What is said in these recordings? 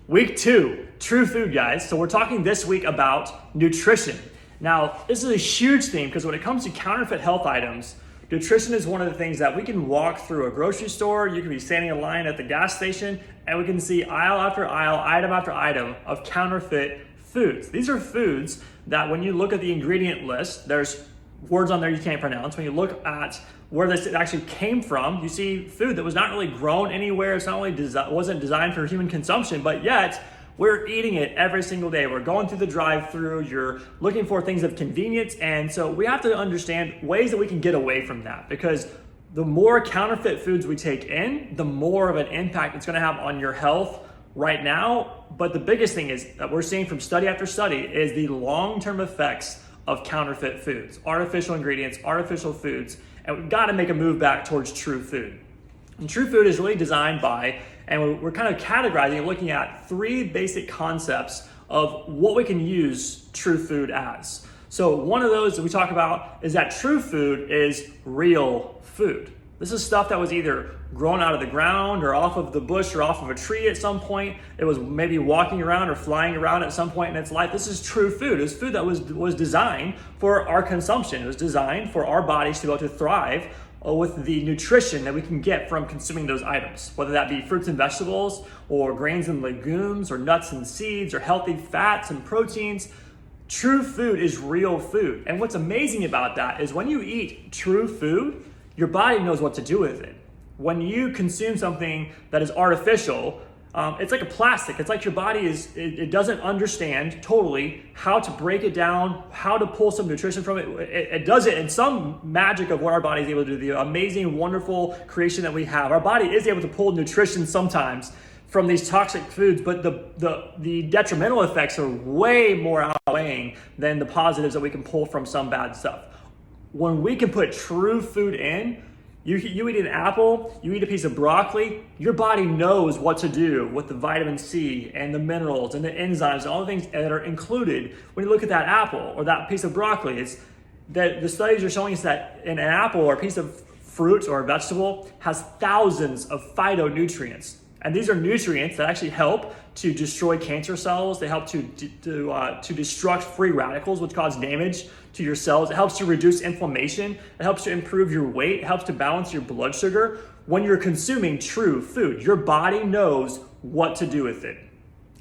Week 2, true food, guys. So we're talking this week about nutrition. Now, this is a huge theme because when it comes to counterfeit health items, nutrition is one of the things that we can walk through a grocery store. You can be standing in line at the gas station and we can see aisle after aisle, item after item of counterfeit foods. These are foods that when you look at the ingredient list, there's words on there you can't pronounce. When you look at where this actually came from, you see food that was not really grown anywhere. It's not really wasn't designed for human consumption, but yet we're eating it every single day. We're going through the drive-through. You're looking for things of convenience, and so we have to understand ways that we can get away from that, because the more counterfeit foods we take in, the more of an impact it's going to have on your health right now. But the biggest thing is that we're seeing from study after study is the long-term effects of counterfeit foods, artificial ingredients, artificial foods, and we've got to make a move back towards true food. And true food is really designed by, and we're kind of categorizing and looking at 3 basic concepts of what we can use true food as. So one of those that we talk about is that true food is real food. This is stuff that was either grown out of the ground or off of the bush or off of a tree at some point. It was maybe walking around or flying around at some point in its life. This is true food. It's food that was designed for our consumption. It was designed for our bodies to be able to thrive with the nutrition that we can get from consuming those items, whether that be fruits and vegetables or grains and legumes or nuts and seeds or healthy fats and proteins. True food is real food. And what's amazing about that is when you eat true food, your body knows what to do with it. When you consume something that is artificial, it's like a plastic. It's like your body it doesn't understand totally how to break it down, how to pull some nutrition from it. It does it in some magic of what our body is able to do, the amazing, wonderful creation that we have. Our body is able to pull nutrition sometimes from these toxic foods, but the detrimental effects are way more outweighing than the positives that we can pull from some bad stuff. When we can put true food in, you eat an apple, you eat a piece of broccoli, your body knows what to do with the vitamin C and the minerals and the enzymes and all the things that are included when you look at that apple or that piece of broccoli. It's that the studies are showing us that an apple or a piece of fruit or a vegetable has thousands of phytonutrients. And these are nutrients that actually help to destroy cancer cells. They help to destruct free radicals, which cause damage to your cells. It helps to reduce inflammation. It helps to improve your weight. It helps to balance your blood sugar. When you're consuming true food, your body knows what to do with it.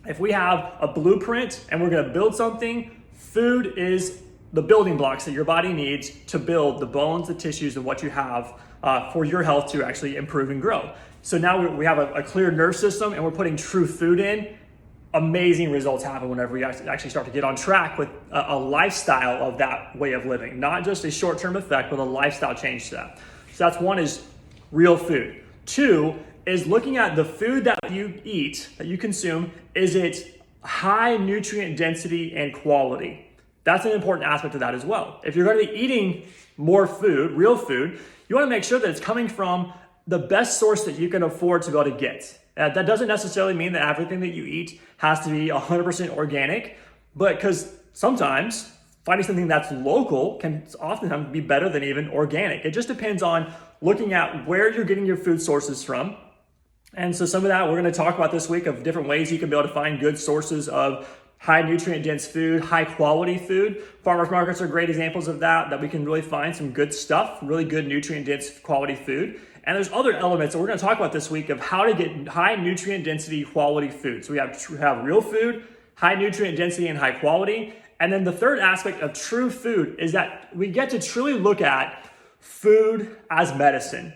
If we have a blueprint and we're going to build something, food is the building blocks that your body needs to build the bones, the tissues, and what you have for your health to actually improve and grow. So now we have a clear nerve system and we're putting true food in. Amazing results happen whenever we actually start to get on track with a lifestyle of that way of living. Not just a short-term effect, but a lifestyle change to that. So that's one, is real food. 2 is looking at the food that you eat, that you consume, is it high nutrient density and quality? That's an important aspect of that as well. If you're going to be eating more food, real food, you want to make sure that it's coming from the best source that you can afford to be able to get. That doesn't necessarily mean that everything that you eat has to be 100% organic, but because sometimes finding something that's local can oftentimes be better than even organic. It just depends on looking at where you're getting your food sources from. And so some of that we're going to talk about this week, of different ways you can be able to find good sources of high nutrient dense food, high quality food. Farmers markets are great examples of that we can really find some good stuff, really good nutrient dense quality food. And there's other elements that we're going to talk about this week of how to get high nutrient density quality food. So we have real food, high nutrient density and high quality. And then the third aspect of true food is that we get to truly look at food as medicine.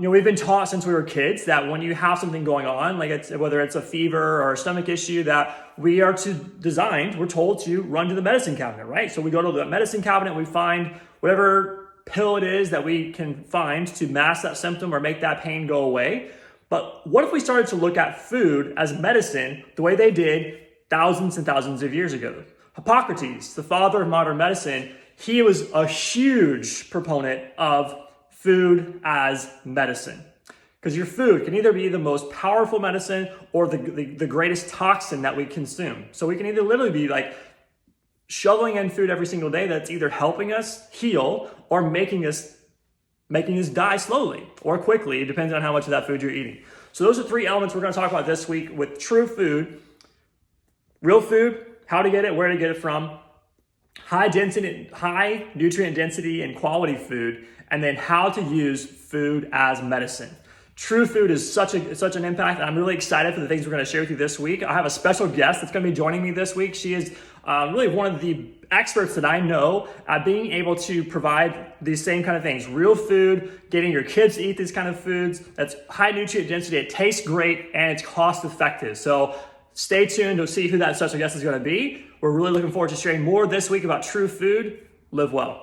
We've been taught since we were kids that when you have something going on, like whether it's a fever or a stomach issue, that we're told to run to the medicine cabinet, right? So we go to the medicine cabinet, we find whatever pill it is that we can find to mask that symptom or make that pain go away. But what if we started to look at food as medicine the way they did thousands and thousands of years ago? Hippocrates, the father of modern medicine, he was a huge proponent of food as medicine. Because your food can either be the most powerful medicine or the greatest toxin that we consume. So we can either literally be like shoveling in food every single day that's either helping us heal or making us die slowly or quickly. It depends on how much of that food you're eating. So those are 3 elements we're going to talk about this week with true food. Real food, how to get it, where to get it from, high nutrient density and quality food, and then how to use food as medicine. True food is such an impact, and I'm really excited for the things we're going to share with you this week. I have a special guest that's going to be joining me this week. She is really one of the experts that I know at being able to provide these same kind of things. Real food, getting your kids to eat these kind of foods. That's high nutrient density, it tastes great, and it's cost effective. So stay tuned to see who that special guest is going to be. We're really looking forward to sharing more this week about true food. Live well.